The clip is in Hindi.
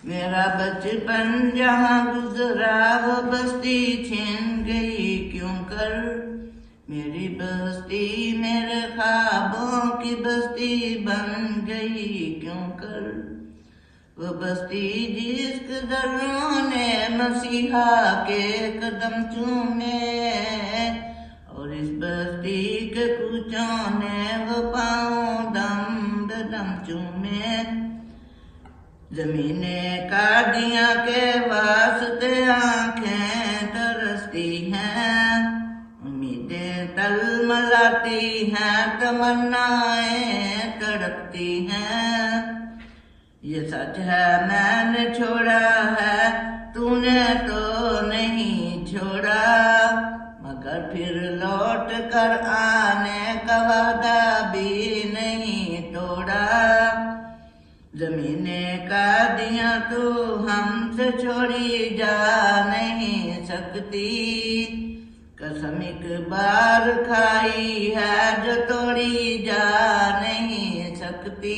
मेरा बचपन जहाँ गुजरा वो बस्ती छिन गई क्यों कर। मेरी बस्ती मेरे ख्वाबों की बस्ती बन गई क्यों कर। वो बस्ती जिस कदरों ने मसीहा के कदम चूमे, और इस बस्ती के कूचों ने वो पाँव दम बदम चूमे। जमीने कादियां के वास्ते आंखें तरसती हैं, उम्मीदें तलमलाती हैं, तमन्नाएं तड़पती हैं। ये सच है मैंने छोड़ा है, तूने तो नहीं छोड़ा, मगर फिर लौट कर आने का वादा भी नहीं तोड़ा। जमीने का दिया तू हमसे छोड़ी जा नहीं सकती, कसम एक बार खाई है जो तोड़ी जा नहीं सकती।